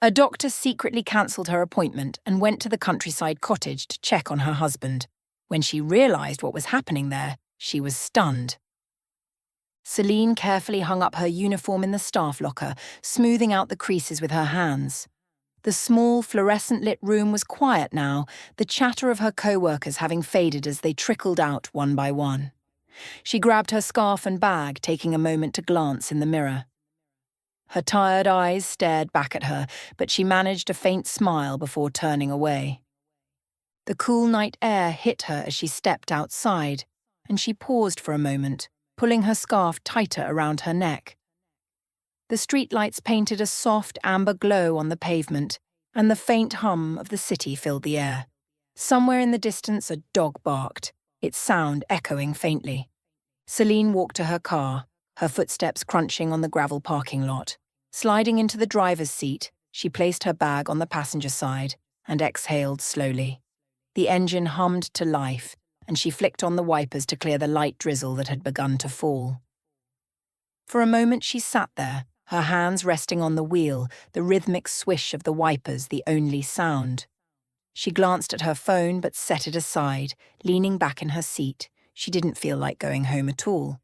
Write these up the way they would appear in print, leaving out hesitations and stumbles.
A doctor secretly cancelled her appointment and went to the countryside cottage to check on her husband. When she realised what was happening there, she was stunned. Celine carefully hung up her uniform in the staff locker, smoothing out the creases with her hands. The small, fluorescent-lit room was quiet now, the chatter of her co-workers having faded as they trickled out one by one. She grabbed her scarf and bag, taking a moment to glance in the mirror. Her tired eyes stared back at her, but she managed a faint smile before turning away. The cool night air hit her as she stepped outside, and she paused for a moment, pulling her scarf tighter around her neck. The streetlights painted a soft amber glow on the pavement, and the faint hum of the city filled the air. Somewhere in the distance a dog barked, its sound echoing faintly. Celine walked to her car, her footsteps crunching on the gravel parking lot. Sliding into the driver's seat, she placed her bag on the passenger side and exhaled slowly. The engine hummed to life, and she flicked on the wipers to clear the light drizzle that had begun to fall. For a moment she sat there, her hands resting on the wheel, the rhythmic swish of the wipers the only sound. She glanced at her phone but set it aside, leaning back in her seat. She didn't feel like going home at all.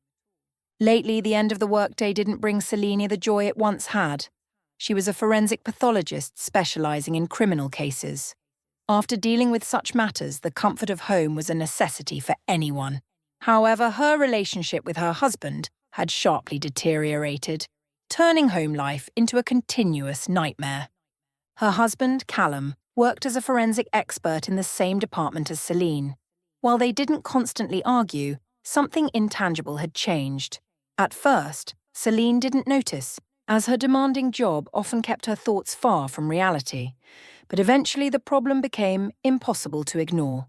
Lately, the end of the workday didn't bring Celine the joy it once had. She was a forensic pathologist specialising in criminal cases. After dealing with such matters, the comfort of home was a necessity for anyone. However, her relationship with her husband had sharply deteriorated, turning home life into a continuous nightmare. Her husband, Callum, worked as a forensic expert in the same department as Celine. While they didn't constantly argue, something intangible had changed. At first, Celine didn't notice, as her demanding job often kept her thoughts far from reality. But eventually the problem became impossible to ignore.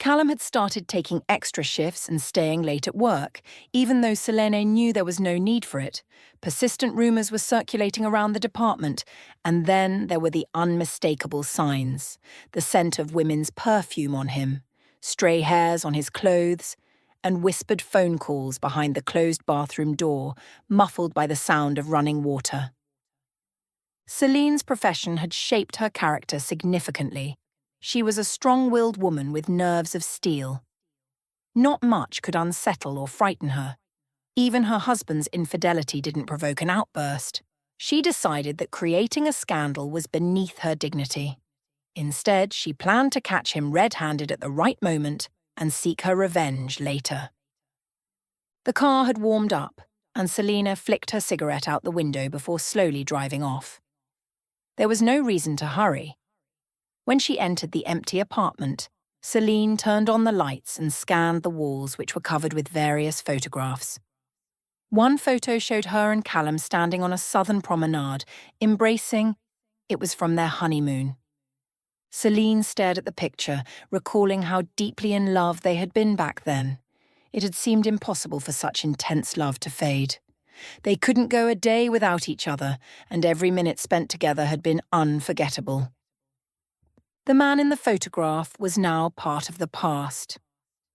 Callum had started taking extra shifts and staying late at work, even though Selene knew there was no need for it. Persistent rumours were circulating around the department, and then there were the unmistakable signs. The scent of women's perfume on him, stray hairs on his clothes, and whispered phone calls behind the closed bathroom door, muffled by the sound of running water. Celine's profession had shaped her character significantly. She was a strong-willed woman with nerves of steel. Not much could unsettle or frighten her. Even her husband's infidelity didn't provoke an outburst. She decided that creating a scandal was beneath her dignity. Instead, she planned to catch him red-handed at the right moment and seek her revenge later. The car had warmed up, and Selina flicked her cigarette out the window before slowly driving off. There was no reason to hurry. When she entered the empty apartment, Celine turned on the lights and scanned the walls, which were covered with various photographs. One photo showed her and Callum standing on a southern promenade, embracing. It was from their honeymoon. Celine stared at the picture, recalling how deeply in love they had been back then. It had seemed impossible for such intense love to fade. They couldn't go a day without each other, and every minute spent together had been unforgettable. The man in the photograph was now part of the past.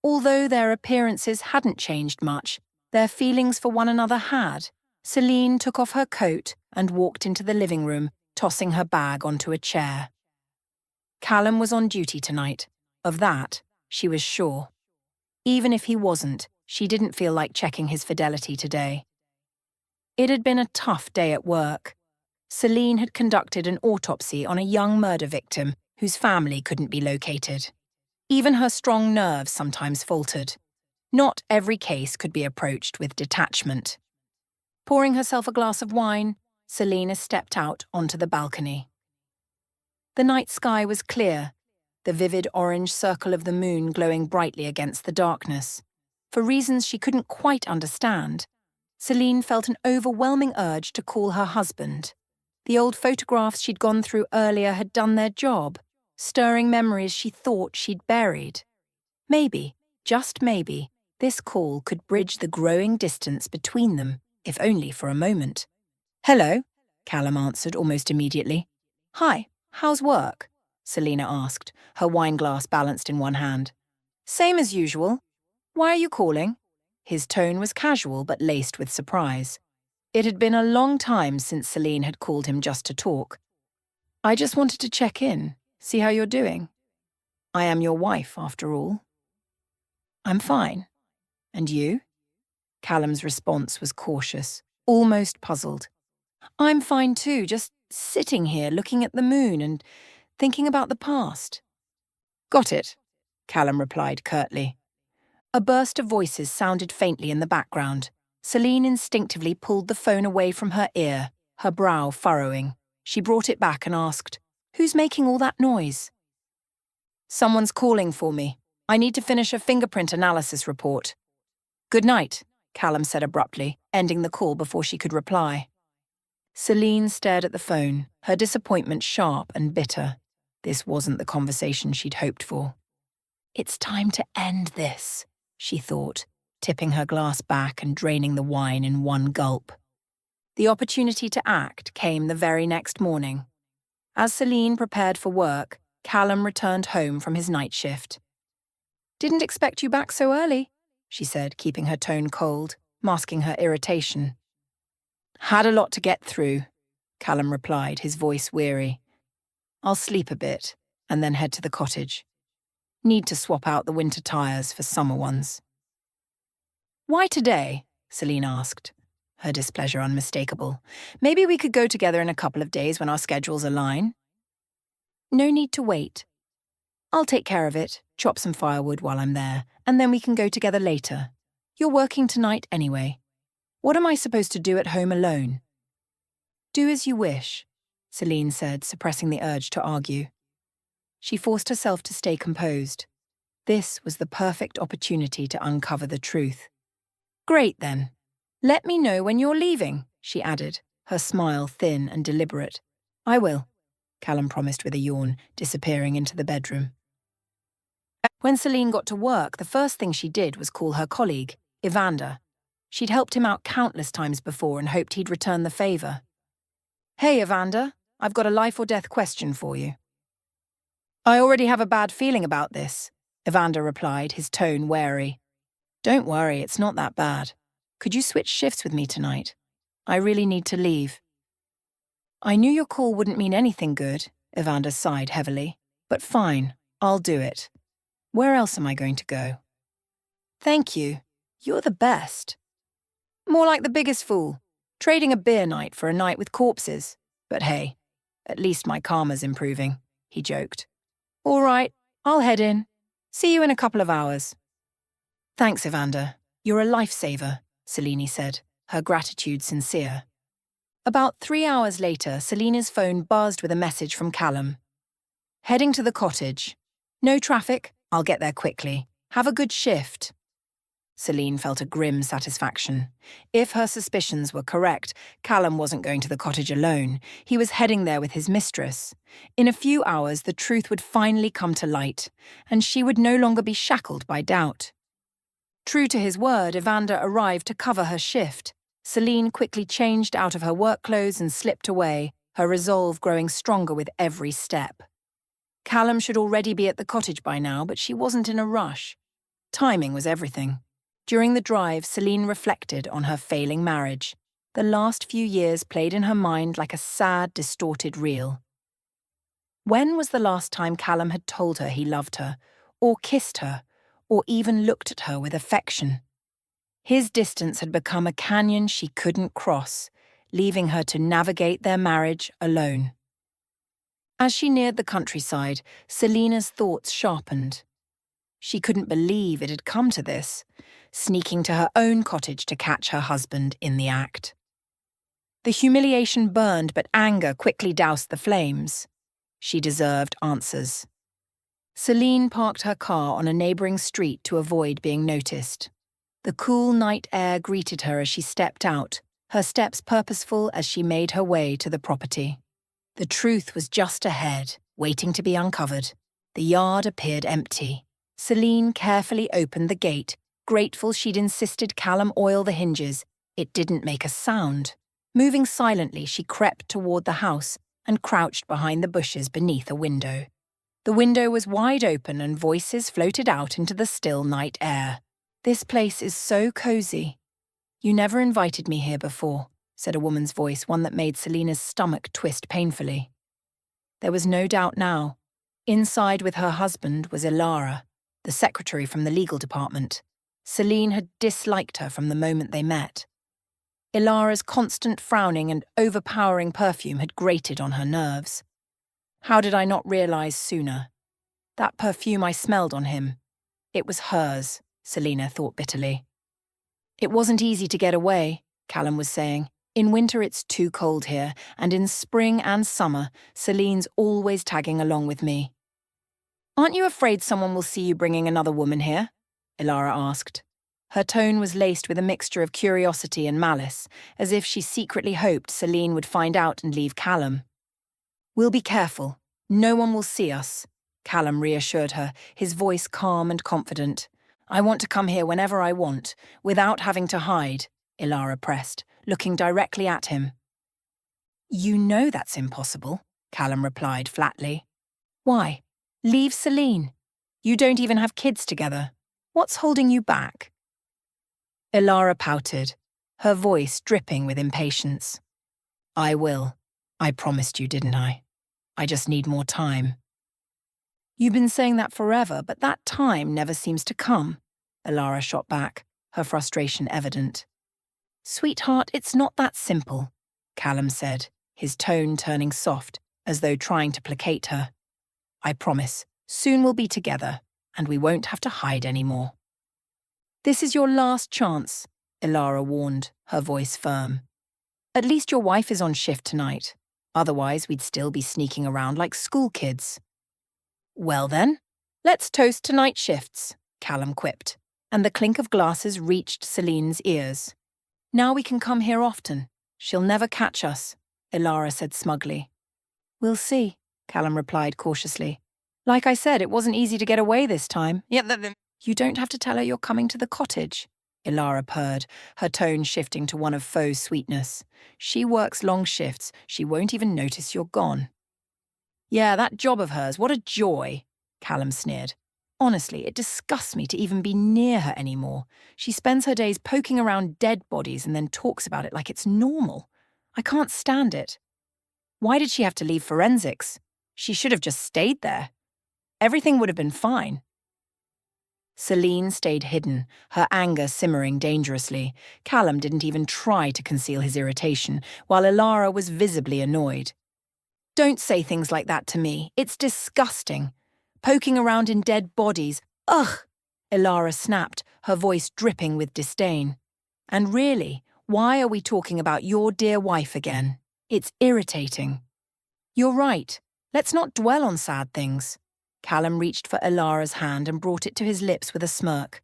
Although their appearances hadn't changed much, their feelings for one another had. Celine took off her coat and walked into the living room, tossing her bag onto a chair. Callum was on duty tonight. Of that, she was sure. Even if he wasn't, she didn't feel like checking his fidelity today. It had been a tough day at work. Celine had conducted an autopsy on a young murder victim whose family couldn't be located. Even her strong nerves sometimes faltered. Not every case could be approached with detachment. Pouring herself a glass of wine, Selina stepped out onto the balcony. The night sky was clear, the vivid orange circle of the moon glowing brightly against the darkness. For reasons she couldn't quite understand, Celine felt an overwhelming urge to call her husband. The old photographs she'd gone through earlier had done their job, stirring memories she thought she'd buried. Maybe, just maybe, this call could bridge the growing distance between them, if only for a moment. "Hello," Callum answered almost immediately. "Hi, how's work?" Selina asked, her wine glass balanced in one hand. "Same as usual. Why are you calling?" His tone was casual but laced with surprise. It had been a long time since Celine had called him just to talk. I just wanted to check in, see how you're doing. I am your wife, after all. I'm fine. And you? Callum's response was cautious, almost puzzled. I'm fine too, just sitting here looking at the moon and thinking about the past. Got it, Callum replied curtly. A burst of voices sounded faintly in the background. Celine instinctively pulled the phone away from her ear, her brow furrowing. She brought it back and asked, "Who's making all that noise?" "Someone's calling for me. I need to finish a fingerprint analysis report." "Good night," Callum said abruptly, ending the call before she could reply. Celine stared at the phone, her disappointment sharp and bitter. This wasn't the conversation she'd hoped for. "It's time to end this," she thought, tipping her glass back and draining the wine in one gulp. The opportunity to act came the very next morning. As Celine prepared for work, Callum returned home from his night shift. "Didn't expect you back so early," she said, keeping her tone cold, masking her irritation. "Had a lot to get through," Callum replied, his voice weary. "I'll sleep a bit, and then head to the cottage. Need to swap out the winter tyres for summer ones." "Why today?" Celine asked, her displeasure unmistakable. "Maybe we could go together in a couple of days when our schedules align." "No need to wait. I'll take care of it, chop some firewood while I'm there, and then we can go together later. You're working tonight anyway. What am I supposed to do at home alone?" "Do as you wish," Celine said, suppressing the urge to argue. She forced herself to stay composed. This was the perfect opportunity to uncover the truth. "Great, then. Let me know when you're leaving," she added, her smile thin and deliberate. "I will," Callum promised with a yawn, disappearing into the bedroom. When Celine got to work, the first thing she did was call her colleague, Evander. She'd helped him out countless times before and hoped he'd return the favour. "Hey, Evander, I've got a life-or-death question for you." "I already have a bad feeling about this," Evander replied, his tone wary. "Don't worry, it's not that bad. Could you switch shifts with me tonight? I really need to leave." "I knew your call wouldn't mean anything good," Evander sighed heavily. "But fine, I'll do it. Where else am I going to go?" "Thank you. You're the best." "More like the biggest fool. Trading a beer night for a night with corpses. But hey, at least my karma's improving," he joked. "All right, I'll head in. See you in a couple of hours." "Thanks, Evander. You're a lifesaver," Selene said, her gratitude sincere. About 3 hours later, Selena's phone buzzed with a message from Callum. "Heading to the cottage. No traffic, I'll get there quickly. Have a good shift." Celine felt a grim satisfaction. If her suspicions were correct, Callum wasn't going to the cottage alone. He was heading there with his mistress. In a few hours, the truth would finally come to light, and she would no longer be shackled by doubt. True to his word, Evander arrived to cover her shift. Celine quickly changed out of her work clothes and slipped away, her resolve growing stronger with every step. Callum should already be at the cottage by now, but she wasn't in a rush. Timing was everything. During the drive, Celine reflected on her failing marriage. The last few years played in her mind like a sad, distorted reel. When was the last time Callum had told her he loved her, or kissed her, or even looked at her with affection? His distance had become a canyon she couldn't cross, leaving her to navigate their marriage alone. As she neared the countryside, Selena's thoughts sharpened. She couldn't believe it had come to this, sneaking to her own cottage to catch her husband in the act. The humiliation burned, but anger quickly doused the flames. She deserved answers. Celine parked her car on a neighbouring street to avoid being noticed. The cool night air greeted her as she stepped out, her steps purposeful as she made her way to the property. The truth was just ahead, waiting to be uncovered. The yard appeared empty. Celine carefully opened the gate, grateful she'd insisted Callum oil the hinges. It didn't make a sound. Moving silently, she crept toward the house and crouched behind the bushes beneath a window. The window was wide open and voices floated out into the still night air. "This place is so cozy." "You never invited me here before," said a woman's voice, one that made Selena's stomach twist painfully. There was no doubt now. Inside with her husband was Ilara, the secretary from the legal department. Celine had disliked her from the moment they met. Ilara's constant frowning and overpowering perfume had grated on her nerves. How did I not realize sooner? That perfume I smelled on him. It was hers, Selina thought bitterly. It wasn't easy to get away, Callum was saying. In winter it's too cold here, and in spring and summer, Celine's always tagging along with me. Aren't you afraid someone will see you bringing another woman here? Ilara asked. Her tone was laced with a mixture of curiosity and malice, as if she secretly hoped Celine would find out and leave Callum. We'll be careful. No one will see us, Callum reassured her, his voice calm and confident. I want to come here whenever I want, without having to hide, Ilara pressed, looking directly at him. You know that's impossible, Callum replied flatly. Why? Leave Celine. You don't even have kids together. What's holding you back? Ilara pouted, her voice dripping with impatience. I will. I promised you, didn't I? I just need more time. You've been saying that forever, but that time never seems to come, Ilara shot back, her frustration evident. Sweetheart, it's not that simple, Callum said, his tone turning soft, as though trying to placate her. I promise, soon we'll be together, and we won't have to hide anymore. This is your last chance, Ilara warned, her voice firm. At least your wife is on shift tonight. Otherwise, we'd still be sneaking around like school kids. Well then, let's toast to night shifts, Callum quipped, and the clink of glasses reached Celine's ears. Now we can come here often. She'll never catch us, Ilara said smugly. We'll see, Callum replied cautiously. Like I said, it wasn't easy to get away this time. You don't have to tell her you're coming to the cottage, Ilara purred, her tone shifting to one of faux sweetness. She works long shifts. She won't even notice you're gone. Yeah, that job of hers, what a joy, Callum sneered. Honestly, it disgusts me to even be near her anymore. She spends her days poking around dead bodies and then talks about it like it's normal. I can't stand it. Why did she have to leave forensics? She should have just stayed there. Everything would have been fine. Celine stayed hidden, her anger simmering dangerously. Callum didn't even try to conceal his irritation, while Ilara was visibly annoyed. Don't say things like that to me. It's disgusting. Poking around in dead bodies. Ugh! Ilara snapped, her voice dripping with disdain. And really, why are we talking about your dear wife again? It's irritating. You're right. Let's not dwell on sad things. Callum reached for Ilara's hand and brought it to his lips with a smirk.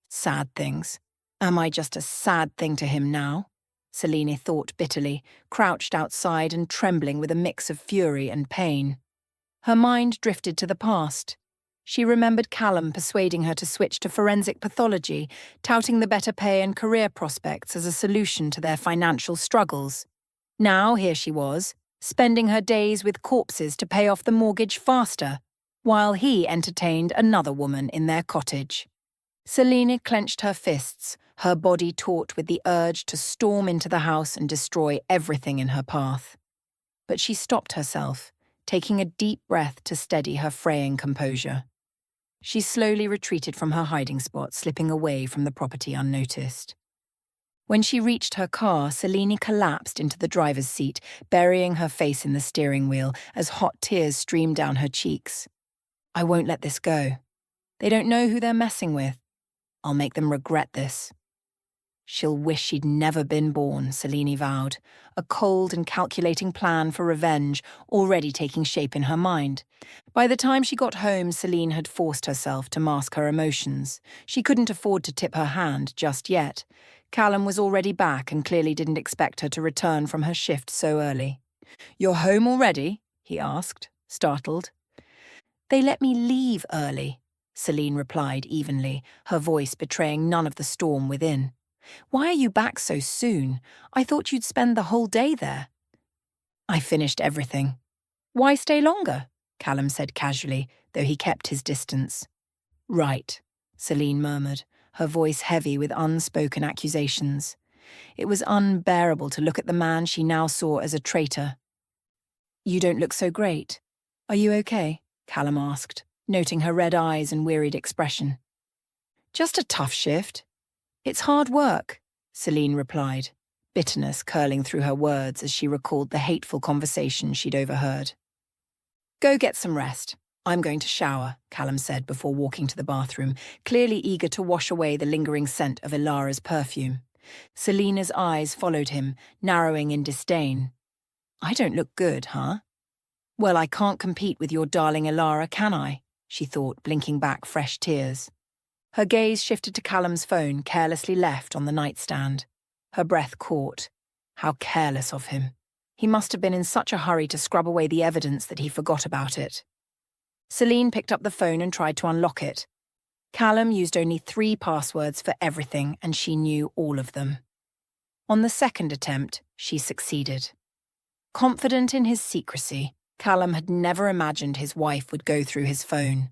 Sad things. Am I just a sad thing to him now? Celine thought bitterly, crouched outside and trembling with a mix of fury and pain. Her mind drifted to the past. She remembered Callum persuading her to switch to forensic pathology, touting the better pay and career prospects as a solution to their financial struggles. Now here she was, spending her days with corpses to pay off the mortgage faster, while he entertained another woman in their cottage. Celine clenched her fists, her body taut with the urge to storm into the house and destroy everything in her path. But she stopped herself, taking a deep breath to steady her fraying composure. She slowly retreated from her hiding spot, slipping away from the property unnoticed. When she reached her car, Celine collapsed into the driver's seat, burying her face in the steering wheel as hot tears streamed down her cheeks. I won't let this go. They don't know who they're messing with. I'll make them regret this. She'll wish she'd never been born, Celine vowed, a cold and calculating plan for revenge already taking shape in her mind. By the time she got home, Celine had forced herself to mask her emotions. She couldn't afford to tip her hand just yet. Callum was already back and clearly didn't expect her to return from her shift so early. You're home already? He asked, startled. They let me leave early, Celine replied evenly, her voice betraying none of the storm within. Why are you back so soon? I thought you'd spend the whole day there. I finished everything. Why stay longer? Callum said casually, though he kept his distance. Right, Celine murmured, her voice heavy with unspoken accusations. It was unbearable to look at the man she now saw as a traitor. You don't look so great. Are you okay? Callum asked, noting her red eyes and wearied expression. Just a tough shift. It's hard work, Celine replied, bitterness curling through her words as she recalled the hateful conversation she'd overheard. Go get some rest. I'm going to shower, Callum said before walking to the bathroom, clearly eager to wash away the lingering scent of Ilara's perfume. Selena's eyes followed him, narrowing in disdain. I don't look good, huh? Well, I can't compete with your darling Ilara, can I? She thought, blinking back fresh tears. Her gaze shifted to Callum's phone, carelessly left on the nightstand. Her breath caught. How careless of him. He must have been in such a hurry to scrub away the evidence that he forgot about it. Celine picked up the phone and tried to unlock it. Callum used only 3 passwords for everything, and she knew all of them. On the second attempt, she succeeded. Confident in his secrecy, Callum had never imagined his wife would go through his phone.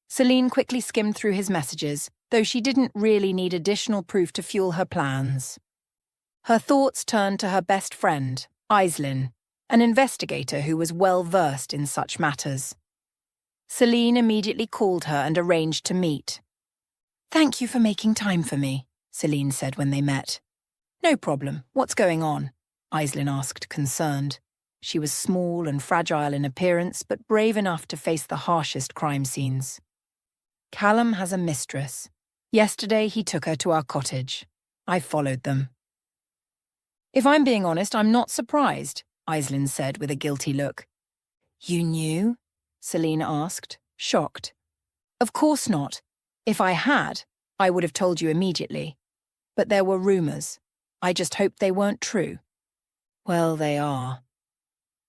Celine quickly skimmed through his messages, though she didn't really need additional proof to fuel her plans. Her thoughts turned to her best friend, Aislinn, an investigator who was well versed in such matters. Celine immediately called her and arranged to meet. Thank you for making time for me, Celine said when they met. No problem. What's going on? Aislinn asked, concerned. She was small and fragile in appearance, but brave enough to face the harshest crime scenes. Callum has a mistress. Yesterday he took her to our cottage. I followed them. If I'm being honest, I'm not surprised, Aislinn said with a guilty look. You knew? Celine asked, shocked. Of course not. If I had, I would have told you immediately. But there were rumours. I just hoped they weren't true. Well, they are.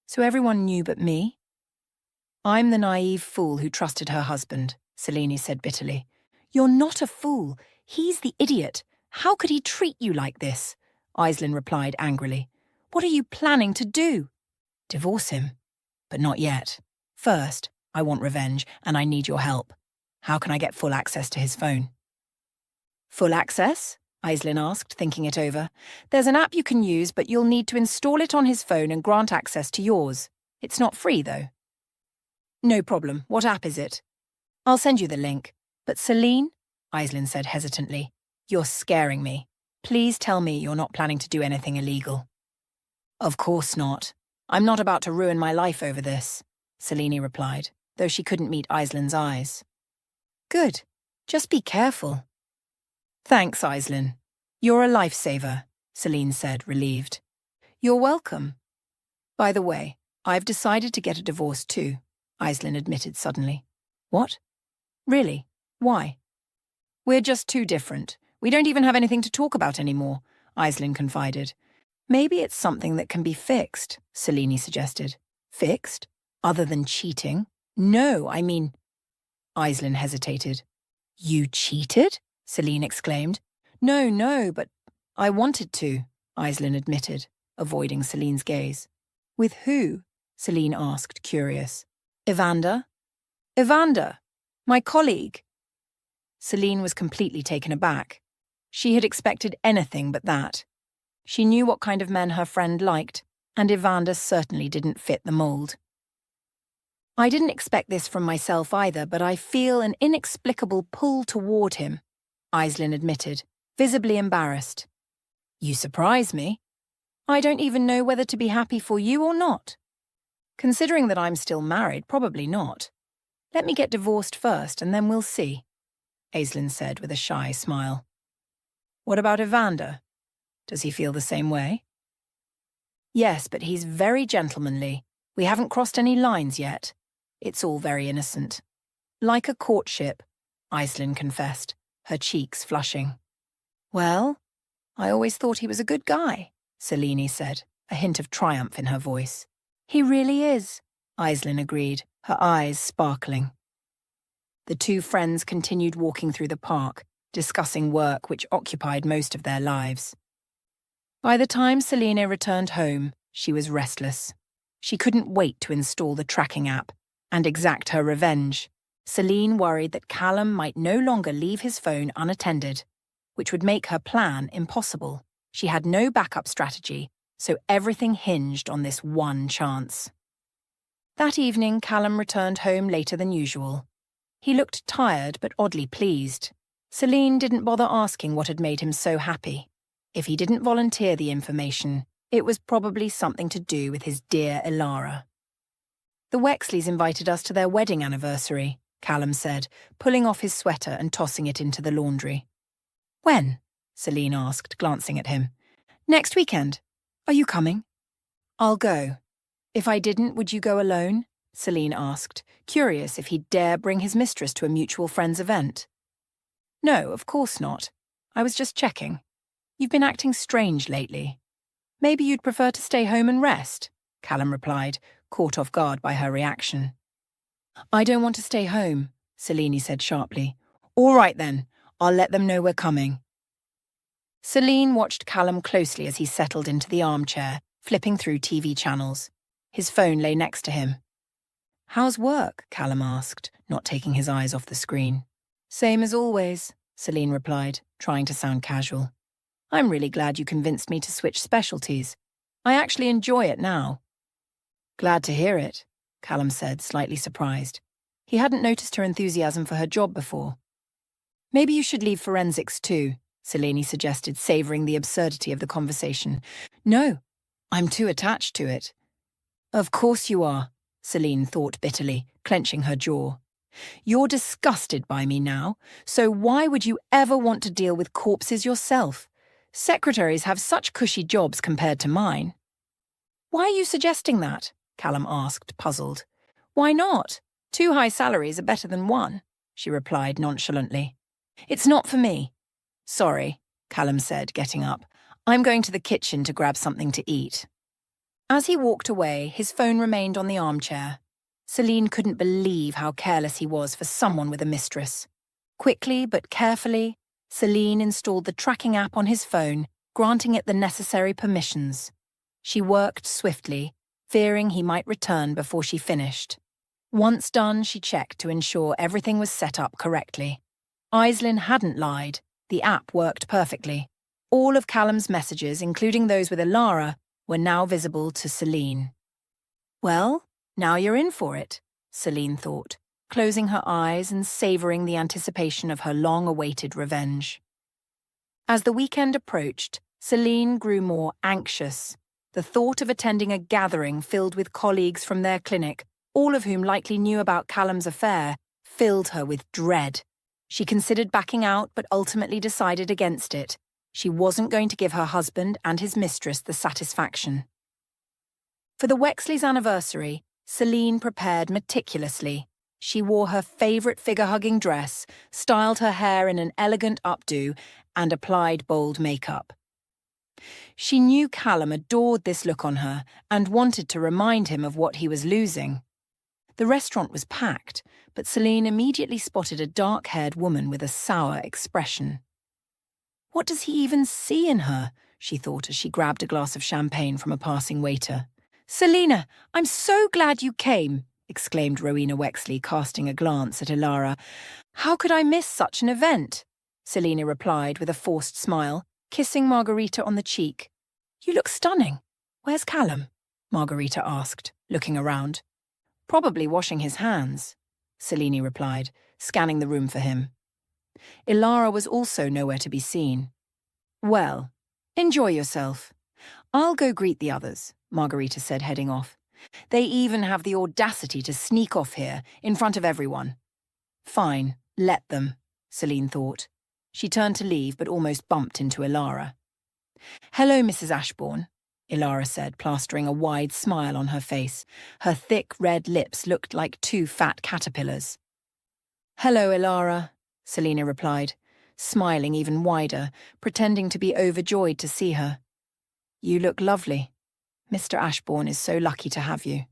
So everyone knew but me? I'm the naive fool who trusted her husband, Celine said bitterly. You're not a fool. He's the idiot. How could he treat you like this? Aislinn replied angrily. What are you planning to do? Divorce him. But not yet. First, I want revenge, and I need your help. How can I get full access to his phone? Full access? Aislinn asked, thinking it over. There's an app you can use, but you'll need to install it on his phone and grant access to yours. It's not free, though. No problem. What app is it? I'll send you the link. But Celine, Aislinn said hesitantly, you're scaring me. Please tell me you're not planning to do anything illegal. Of course not. I'm not about to ruin my life over this, Celine replied, though she couldn't meet Aislinn's eyes. Good. Just be careful. Thanks, Aislinn. You're a lifesaver, Celine said, relieved. You're welcome. By the way, I've decided to get a divorce too, Aislinn admitted suddenly. What? Really? Why? We're just too different. We don't even have anything to talk about anymore, Aislinn confided. Maybe it's something that can be fixed, Celine suggested. Fixed? Other than cheating? No, I mean... Aislinn hesitated. You cheated? Celine exclaimed. No, but I wanted to, Aislinn admitted, avoiding Celine's gaze. With who? Celine asked, curious. Evander? Evander, my colleague. Celine was completely taken aback. She had expected anything but that. She knew what kind of men her friend liked, and Evander certainly didn't fit the mould. I didn't expect this from myself either, but I feel an inexplicable pull toward him, Aislinn admitted, visibly embarrassed. You surprise me. I don't even know whether to be happy for you or not. Considering that I'm still married, probably not. Let me get divorced first, and then we'll see, Aislinn said with a shy smile. What about Evander? Does he feel the same way? Yes, but he's very gentlemanly. We haven't crossed any lines yet. It's all very innocent. Like a courtship, Aislinn confessed, her cheeks flushing. Well, I always thought he was a good guy, Celine said, a hint of triumph in her voice. He really is, Aislinn agreed, her eyes sparkling. The two friends continued walking through the park, discussing work which occupied most of their lives. By the time Selena returned home, she was restless. She couldn't wait to install the tracking app and exact her revenge. Celine worried that Callum might no longer leave his phone unattended, which would make her plan impossible. She had no backup strategy, so everything hinged on this one chance. That evening, Callum returned home later than usual. He looked tired but oddly pleased. Celine didn't bother asking what had made him so happy. If he didn't volunteer the information, it was probably something to do with his dear Ilara. "The Wexleys invited us to their wedding anniversary," Callum said, pulling off his sweater and tossing it into the laundry. "When?" Celine asked, glancing at him. "Next weekend. Are you coming?" "I'll go. If I didn't, would you go alone?" Celine asked, curious if he'd dare bring his mistress to a mutual friend's event. "No, of course not. I was just checking. You've been acting strange lately. Maybe you'd prefer to stay home and rest," Callum replied, caught off guard by her reaction. "I don't want to stay home," Celine said sharply. "All right then, I'll let them know we're coming." Celine watched Callum closely as he settled into the armchair, flipping through TV channels. His phone lay next to him. "How's work?" Callum asked, not taking his eyes off the screen. "Same as always," Celine replied, trying to sound casual. "I'm really glad you convinced me to switch specialties. I actually enjoy it now." "Glad to hear it," Callum said, slightly surprised. He hadn't noticed her enthusiasm for her job before. "Maybe you should leave forensics too," Celine suggested, savouring the absurdity of the conversation. "No, I'm too attached to it." "Of course you are," Celine thought bitterly, clenching her jaw. "You're disgusted by me now, so why would you ever want to deal with corpses yourself? Secretaries have such cushy jobs compared to mine." "Why are you suggesting that?" Callum asked, puzzled. "Why not? 2 high salaries are better than 1, she replied nonchalantly. "It's not for me." "Sorry," Callum said, getting up. "I'm going to the kitchen to grab something to eat." As he walked away, his phone remained on the armchair. Celine couldn't believe how careless he was for someone with a mistress. Quickly but carefully, Celine installed the tracking app on his phone, granting it the necessary permissions. She worked swiftly, fearing he might return before she finished. Once done, she checked to ensure everything was set up correctly. Aislinn hadn't lied. The app worked perfectly. All of Callum's messages, including those with Ilara, were now visible to Celine. "Well, now you're in for it," Celine thought, closing her eyes and savouring the anticipation of her long-awaited revenge. As the weekend approached, Celine grew more anxious. The thought of attending a gathering filled with colleagues from their clinic, all of whom likely knew about Callum's affair, filled her with dread. She considered backing out but ultimately decided against it. She wasn't going to give her husband and his mistress the satisfaction. For the Wexleys' anniversary, Celine prepared meticulously. She wore her favourite figure-hugging dress, styled her hair in an elegant updo, and applied bold makeup. She knew Callum adored this look on her and wanted to remind him of what he was losing. The restaurant was packed, but Celine immediately spotted a dark-haired woman with a sour expression. "What does he even see in her?" she thought as she grabbed a glass of champagne from a passing waiter. "Selina, I'm so glad you came," exclaimed Rowena Wexley, casting a glance at Ilara. "How could I miss such an event?" Selina replied with a forced smile, kissing Margarita on the cheek. "You look stunning. Where's Callum?" Margarita asked, looking around. "Probably washing his hands," Selina replied, scanning the room for him. Ilara was also nowhere to be seen. "Well, enjoy yourself. I'll go greet the others," Margarita said, heading off. "They even have the audacity to sneak off here, in front of everyone." "Fine, let them," Celine thought. She turned to leave, but almost bumped into Ilara. "Hello, Mrs. Ashbourne," Ilara said, plastering a wide smile on her face. Her thick red lips looked like 2 fat caterpillars. "Hello, Ilara," Selina replied, smiling even wider, pretending to be overjoyed to see her. "You look lovely. Mr. Ashbourne is so lucky to have you."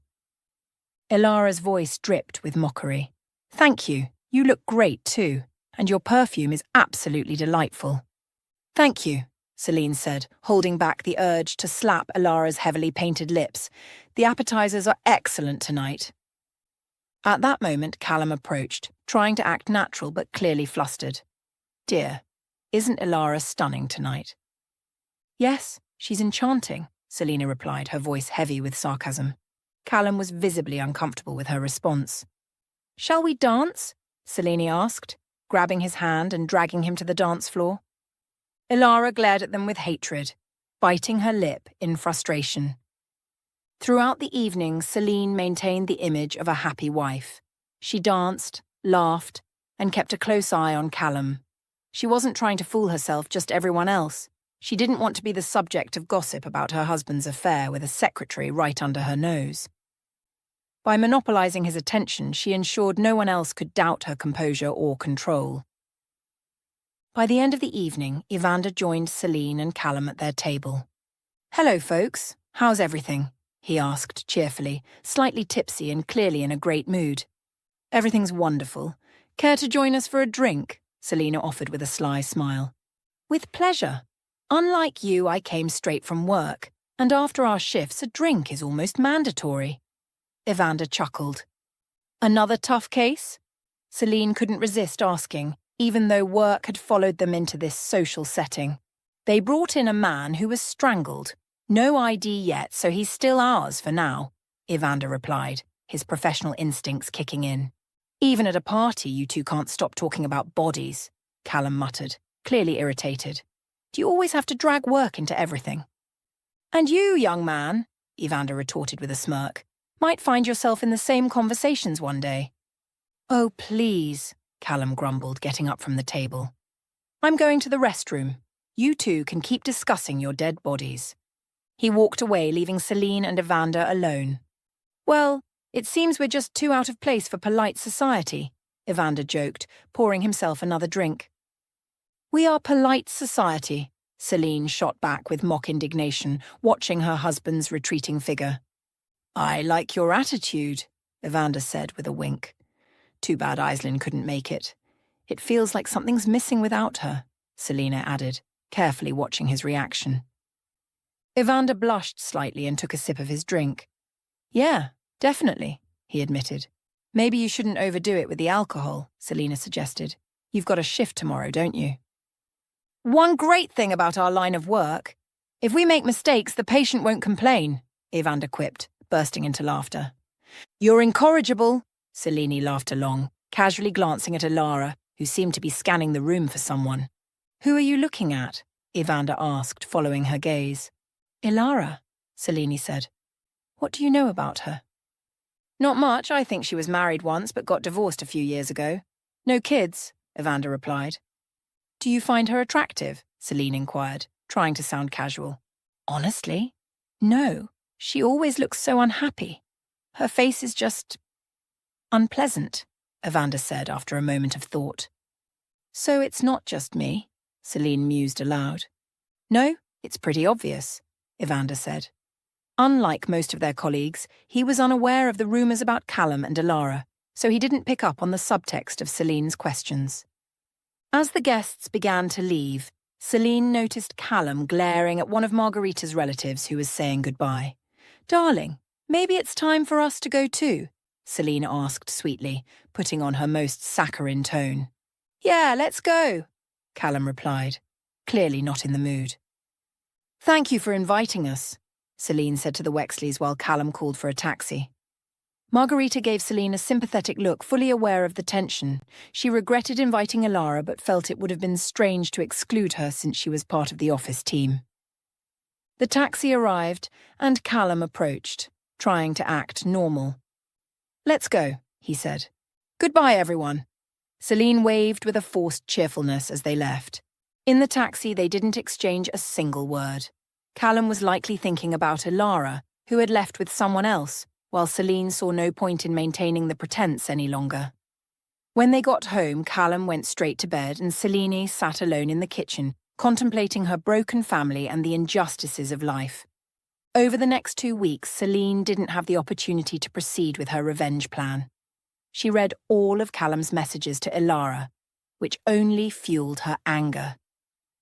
Ilara's voice dripped with mockery. "Thank you. You look great too, and your perfume is absolutely delightful." "Thank you," Celine said, holding back the urge to slap Ilara's heavily painted lips. "The appetizers are excellent tonight." At that moment, Callum approached, trying to act natural but clearly flustered. "Dear, isn't Ilara stunning tonight?" "Yes, she's enchanting," Selina replied, her voice heavy with sarcasm. Callum was visibly uncomfortable with her response. "Shall we dance?" Selene asked, grabbing his hand and dragging him to the dance floor. Ilara glared at them with hatred, biting her lip in frustration. Throughout the evening, Selene maintained the image of a happy wife. She danced, laughed, and kept a close eye on Callum. She wasn't trying to fool herself, just everyone else. She didn't want to be the subject of gossip about her husband's affair with a secretary right under her nose. By monopolizing his attention, she ensured no one else could doubt her composure or control. By the end of the evening, Evander joined Selene and Callum at their table. "Hello, folks. How's everything?" he asked cheerfully, slightly tipsy and clearly in a great mood. "Everything's wonderful. Care to join us for a drink?" Selena offered with a sly smile. "With pleasure. Unlike you, I came straight from work, and after our shifts, a drink is almost mandatory." Evander chuckled. "Another tough case?" Selene couldn't resist asking, even though work had followed them into this social setting. "They brought in a man who was strangled. No ID yet, so he's still ours for now," Evander replied, his professional instincts kicking in. "Even at a party, you two can't stop talking about bodies," Callum muttered, clearly irritated. "Do you always have to drag work into everything?" "And you, young man," Evander retorted with a smirk, "might find yourself in the same conversations one day." "Oh, please," Callum grumbled, getting up from the table. "I'm going to the restroom. You two can keep discussing your dead bodies." He walked away, leaving Selene and Evander alone. "Well, it seems we're just too out of place for polite society," Evander joked, pouring himself another drink. "We are polite society," Selene shot back with mock indignation, watching her husband's retreating figure. "I like your attitude," Evander said with a wink. "Too bad Aislinn couldn't make it. It feels like something's missing without her," Selena added, carefully watching his reaction. Evander blushed slightly and took a sip of his drink. "Yeah, definitely," he admitted. "Maybe you shouldn't overdo it with the alcohol," Selena suggested. "You've got a shift tomorrow, don't you?" "One great thing about our line of work. If we make mistakes, the patient won't complain," Evander quipped, bursting into laughter. "You're incorrigible," Selene laughed along, casually glancing at Ilara, who seemed to be scanning the room for someone. "Who are you looking at?" Evander asked, following her gaze. "Ilara," Selene said. "What do you know about her?" "Not much. I think she was married once but got divorced a few years ago. No kids," Evander replied. "Do you find her attractive?" Selene inquired, trying to sound casual. "Honestly? No. She always looks so unhappy. Her face is just unpleasant," Evander said after a moment of thought. "So it's not just me," Selene mused aloud. "No, it's pretty obvious," Evander said. Unlike most of their colleagues, he was unaware of the rumours about Callum and Ilara, so he didn't pick up on the subtext of Selene's questions. As the guests began to leave, Selene noticed Callum glaring at one of Margarita's relatives who was saying goodbye. "Darling, maybe it's time for us to go too," Selene asked sweetly, putting on her most saccharine tone. "Yeah, let's go," Callum replied, clearly not in the mood. "Thank you for inviting us," Selene said to the Wexleys while Callum called for a taxi. Margarita gave Selene a sympathetic look, fully aware of the tension. She regretted inviting Ilara but felt it would have been strange to exclude her since she was part of the office team. The taxi arrived, and Callum approached, trying to act normal. "Let's go," he said. "Goodbye, everyone." Selene waved with a forced cheerfulness as they left. In the taxi, they didn't exchange a single word. Callum was likely thinking about Ilara, who had left with someone else, while Selene saw no point in maintaining the pretense any longer. When they got home, Callum went straight to bed and Selene sat alone in the kitchen, contemplating her broken family and the injustices of life. Over the next 2 weeks, Selene didn't have the opportunity to proceed with her revenge plan. She read all of Callum's messages to Ilara, which only fueled her anger.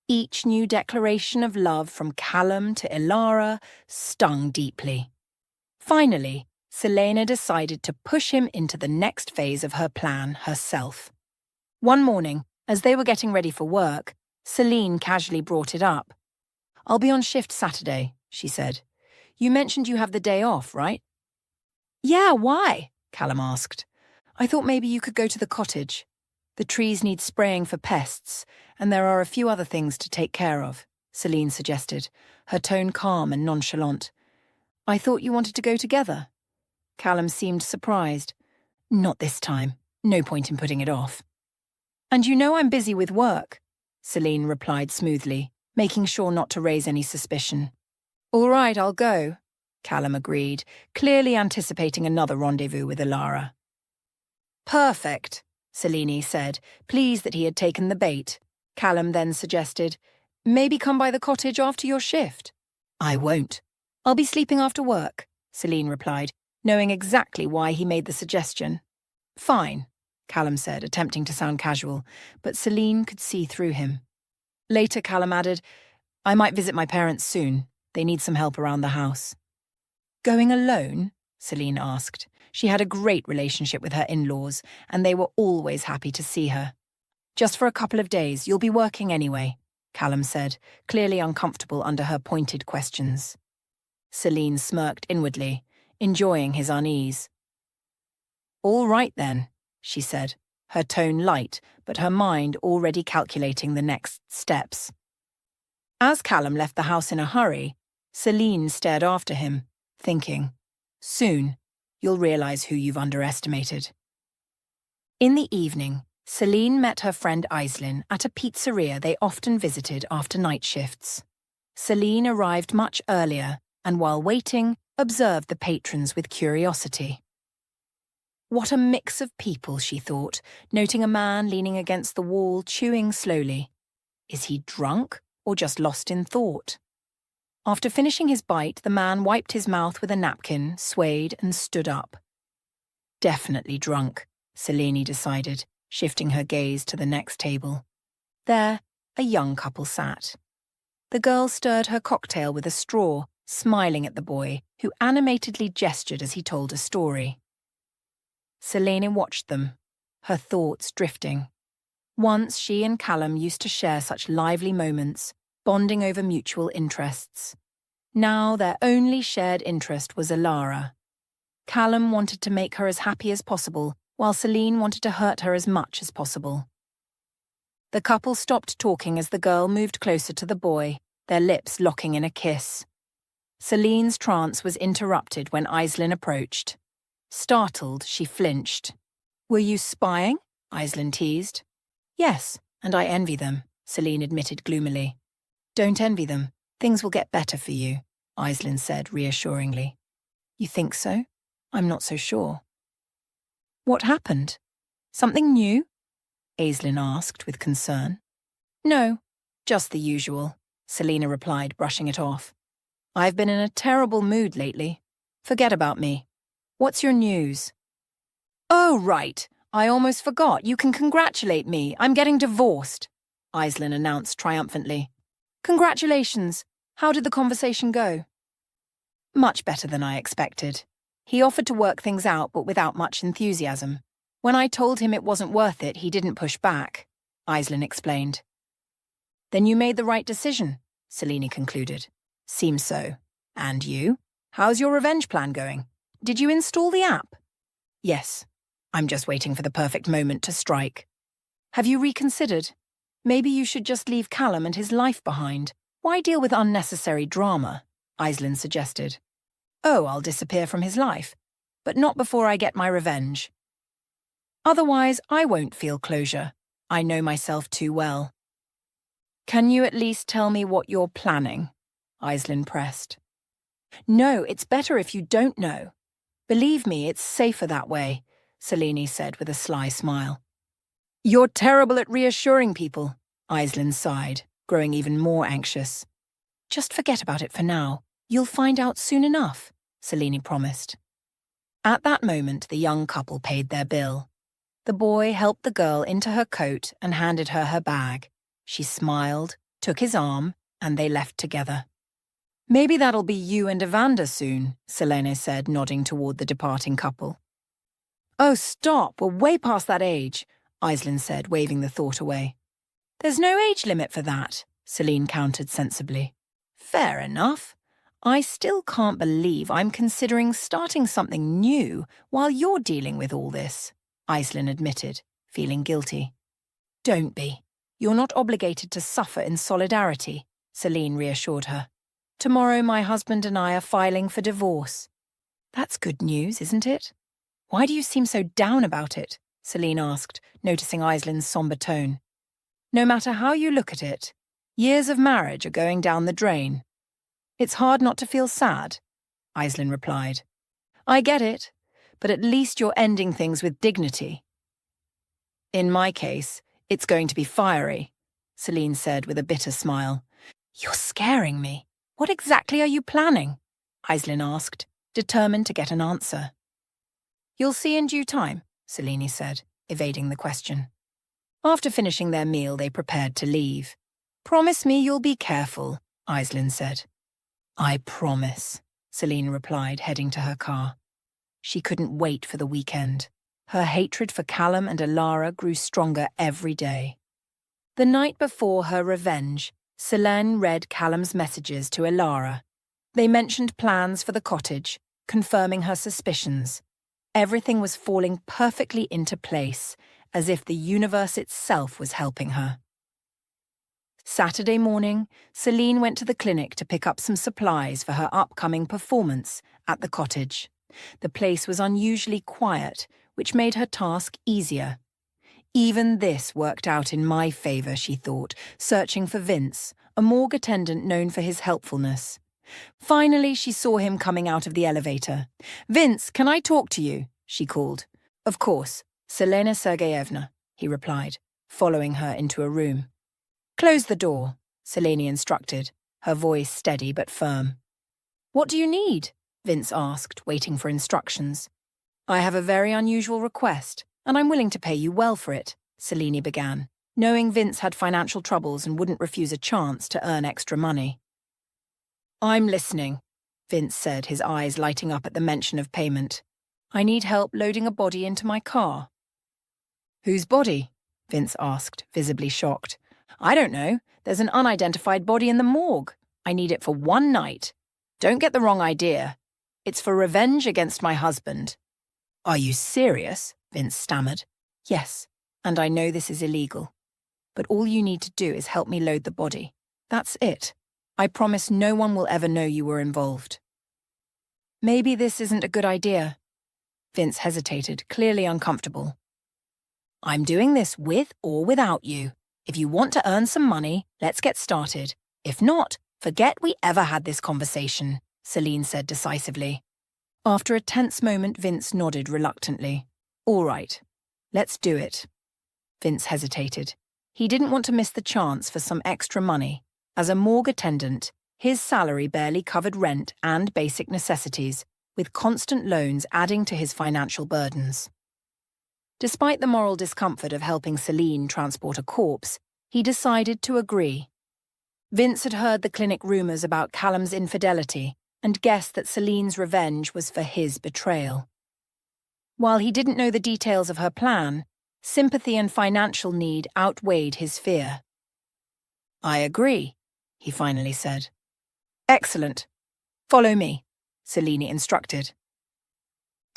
Each new declaration of love from Callum to Ilara stung deeply. Finally, Selena decided to push him into the next phase of her plan herself. One morning, as they were getting ready for work, Selene casually brought it up. "I'll be on shift Saturday," she said. "You mentioned you have the day off, right?" Yeah, why? Callum asked. I thought maybe you could go to the cottage. The trees need spraying for pests, and there are a few other things to take care of, Celine suggested, her tone calm and nonchalant. I thought you wanted to go together. Callum seemed surprised. Not this time. No point in putting it off. And you know I'm busy with work, Celine replied smoothly, making sure not to raise any suspicion. All right, I'll go, Callum agreed, clearly anticipating another rendezvous with Ilara. Perfect, Celine said, pleased that he had taken the bait. Callum then suggested, maybe come by the cottage after your shift. I won't. I'll be sleeping after work, Celine replied, knowing exactly why he made the suggestion. Fine, Callum said, attempting to sound casual, but Celine could see through him. Later, Callum added, I might visit my parents soon. They need some help around the house. Going alone? Celine asked. She had a great relationship with her in-laws, and they were always happy to see her. Just for a couple of days, you'll be working anyway, Callum said, clearly uncomfortable under her pointed questions. Celine smirked inwardly, enjoying his unease. All right then, she said, her tone light, but her mind already calculating the next steps. As Callum left the house in a hurry, Celine stared after him, thinking, soon, you'll realize who you've underestimated. In the evening, Celine met her friend Aislinn at a pizzeria they often visited after night shifts. Celine arrived much earlier, and while waiting, observed the patrons with curiosity. What a mix of people, she thought, noting a man leaning against the wall, chewing slowly. Is he drunk or just lost in thought? After finishing his bite, the man wiped his mouth with a napkin, swayed, and stood up. Definitely drunk, Celine decided, shifting her gaze to the next table. There, a young couple sat. The girl stirred her cocktail with a straw, smiling at the boy, who animatedly gestured as he told a story. Celine watched them, her thoughts drifting. Once she and Callum used to share such lively moments, bonding over mutual interests. Now their only shared interest was Ilara. Callum wanted to make her as happy as possible, while Celine wanted to hurt her as much as possible. The couple stopped talking as the girl moved closer to the boy, their lips locking in a kiss. Celine's trance was interrupted when Aislinn approached. Startled, she flinched. Were you spying? Aislinn teased. Yes, and I envy them, Celine admitted gloomily. Don't envy them. Things will get better for you, Aislinn said reassuringly. You think so? I'm not so sure. What happened? Something new? Aislinn asked with concern. No, just the usual, Selina replied, brushing it off. I've been in a terrible mood lately. Forget about me. What's your news? Oh, right. I almost forgot. You can congratulate me. I'm getting divorced, Aislinn announced triumphantly. Congratulations. How did the conversation go? Much better than I expected. He offered to work things out, but without much enthusiasm. When I told him it wasn't worth it, he didn't push back, Aislinn explained. Then you made the right decision, Selina concluded. Seems so. And you? How's your revenge plan going? Did you install the app? Yes. I'm just waiting for the perfect moment to strike. Have you reconsidered? Maybe you should just leave Callum and his life behind. Why deal with unnecessary drama? Aislinn suggested. Oh, I'll disappear from his life, but not before I get my revenge. Otherwise, I won't feel closure. I know myself too well. Can you at least tell me what you're planning? Aislinn pressed. No, it's better if you don't know. Believe me, it's safer that way, Selene said with a sly smile. You're terrible at reassuring people, Aislinn sighed, growing even more anxious. Just forget about it for now. You'll find out soon enough, Selene promised. At that moment, the young couple paid their bill. The boy helped the girl into her coat and handed her her bag. She smiled, took his arm, and they left together. Maybe that'll be you and Evander soon, Selene said, nodding toward the departing couple. Oh, stop, we're way past that age, Aislinn said, waving the thought away. There's no age limit for that, Selene countered sensibly. Fair enough. I still can't believe I'm considering starting something new while you're dealing with all this, Aislinn admitted, feeling guilty. Don't be. You're not obligated to suffer in solidarity, Celine reassured her. Tomorrow my husband and I are filing for divorce. That's good news, isn't it? Why do you seem so down about it? Celine asked, noticing Aislinn's somber tone. No matter how you look at it, years of marriage are going down the drain. It's hard not to feel sad, Aislinn replied. I get it, but at least you're ending things with dignity. In my case, it's going to be fiery, Celine said with a bitter smile. You're scaring me. What exactly are you planning? Aislinn asked, determined to get an answer. You'll see in due time, Celine said, evading the question. After finishing their meal, they prepared to leave. Promise me you'll be careful, Aislinn said. I promise, Celine replied, heading to her car. She couldn't wait for the weekend. Her hatred for Callum and Alara grew stronger every day. The night before her revenge, Selene read Callum's messages to Alara. They mentioned plans for the cottage, confirming her suspicions. Everything was falling perfectly into place, as if the universe itself was helping her. Saturday morning, Celine went to the clinic to pick up some supplies for her upcoming performance at the cottage. The place was unusually quiet, which made her task easier. Even this worked out in my favour, she thought, searching for Vince, a morgue attendant known for his helpfulness. Finally, she saw him coming out of the elevator. Vince, can I talk to you? She called. Of course, Selena Sergeyevna, he replied, following her into a room. Close the door, Selene instructed, her voice steady but firm. What do you need? Vince asked, waiting for instructions. I have a very unusual request, and I'm willing to pay you well for it, Selene began, knowing Vince had financial troubles and wouldn't refuse a chance to earn extra money. I'm listening, Vince said, his eyes lighting up at the mention of payment. I need help loading a body into my car. Whose body? Vince asked, visibly shocked. I don't know. There's an unidentified body in the morgue. I need it for one night. Don't get the wrong idea. It's for revenge against my husband. Are you serious? Vince stammered. Yes, and I know this is illegal. But all you need to do is help me load the body. That's it. I promise no one will ever know you were involved. Maybe this isn't a good idea. Vince hesitated, clearly uncomfortable. I'm doing this with or without you. If you want to earn some money, let's get started. If not, forget we ever had this conversation, Selene said decisively. After a tense moment, Vince nodded reluctantly. All right, let's do it. Vince hesitated. He didn't want to miss the chance for some extra money. As a morgue attendant, his salary barely covered rent and basic necessities, with constant loans adding to his financial burdens. Despite the moral discomfort of helping Selene transport a corpse, he decided to agree. Vince had heard the clinic rumours about Callum's infidelity and guessed that Selene's revenge was for his betrayal. While he didn't know the details of her plan, sympathy and financial need outweighed his fear. I agree, he finally said. Excellent. Follow me, Selene instructed.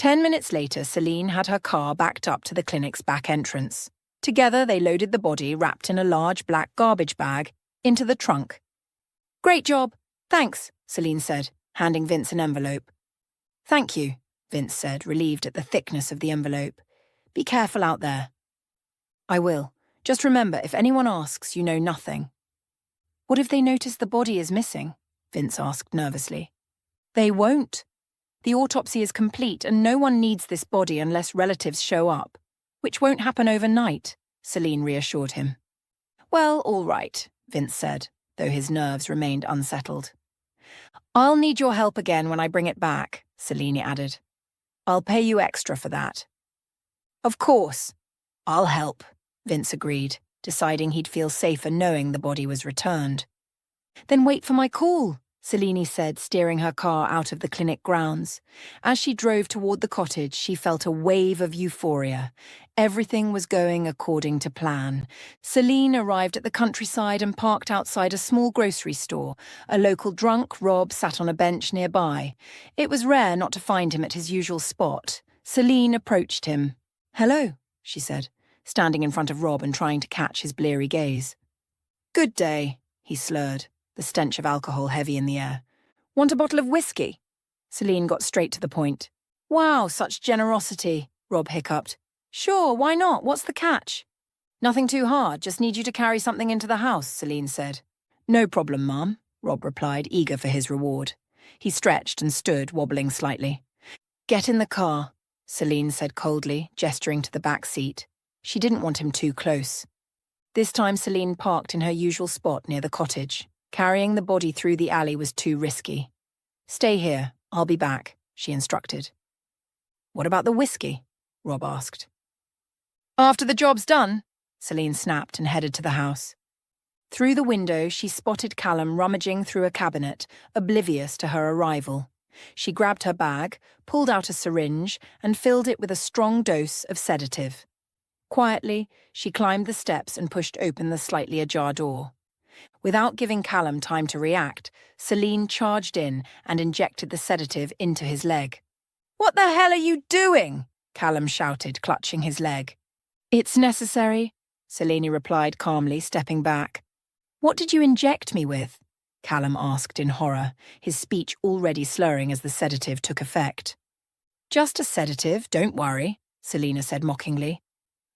10 minutes later, Selene had her car backed up to the clinic's back entrance. Together, they loaded the body, wrapped in a large black garbage bag, into the trunk. Great job. Thanks, Selene said, handing Vince an envelope. Thank you, Vince said, relieved at the thickness of the envelope. Be careful out there. I will. Just remember, if anyone asks, you know nothing. What if they notice the body is missing? Vince asked nervously. They won't. The autopsy is complete and no one needs this body unless relatives show up, which won't happen overnight, Selene reassured him. Well, all right, Vince said, though his nerves remained unsettled. I'll need your help again when I bring it back, Selene added. I'll pay you extra for that. Of course. I'll help, Vince agreed, deciding he'd feel safer knowing the body was returned. Then wait for my call, Selene said, steering her car out of the clinic grounds. As she drove toward the cottage, she felt a wave of euphoria. Everything was going according to plan. Selene arrived at the countryside and parked outside a small grocery store. A local drunk, Rob, sat on a bench nearby. It was rare not to find him at his usual spot. Selene approached him. "Hello," she said, standing in front of Rob and trying to catch his bleary gaze. "Good day," he slurred, the stench of alcohol heavy in the air. "Want a bottle of whiskey?" Selene got straight to the point. "Wow, such generosity," Rob hiccuped. "Sure, why not? What's the catch?" "Nothing too hard, just need you to carry something into the house," Selene said. "No problem, ma'am," Rob replied, eager for his reward. He stretched and stood, wobbling slightly. "Get in the car," Selene said coldly, gesturing to the back seat. She didn't want him too close. This time Selene parked in her usual spot near the cottage. Carrying the body through the alley was too risky. "Stay here, I'll be back," she instructed. "What about the whiskey?" Rob asked. "After the job's done," Selene snapped and headed to the house. Through the window, she spotted Callum rummaging through a cabinet, oblivious to her arrival. She grabbed her bag, pulled out a syringe, and filled it with a strong dose of sedative. Quietly, she climbed the steps and pushed open the slightly ajar door. Without giving Callum time to react, Selene charged in and injected the sedative into his leg. "What the hell are you doing?" Callum shouted, clutching his leg. "It's necessary," Selene replied calmly, stepping back. "What did you inject me with?" Callum asked in horror, his speech already slurring as the sedative took effect. "Just a sedative, don't worry," Selena said mockingly.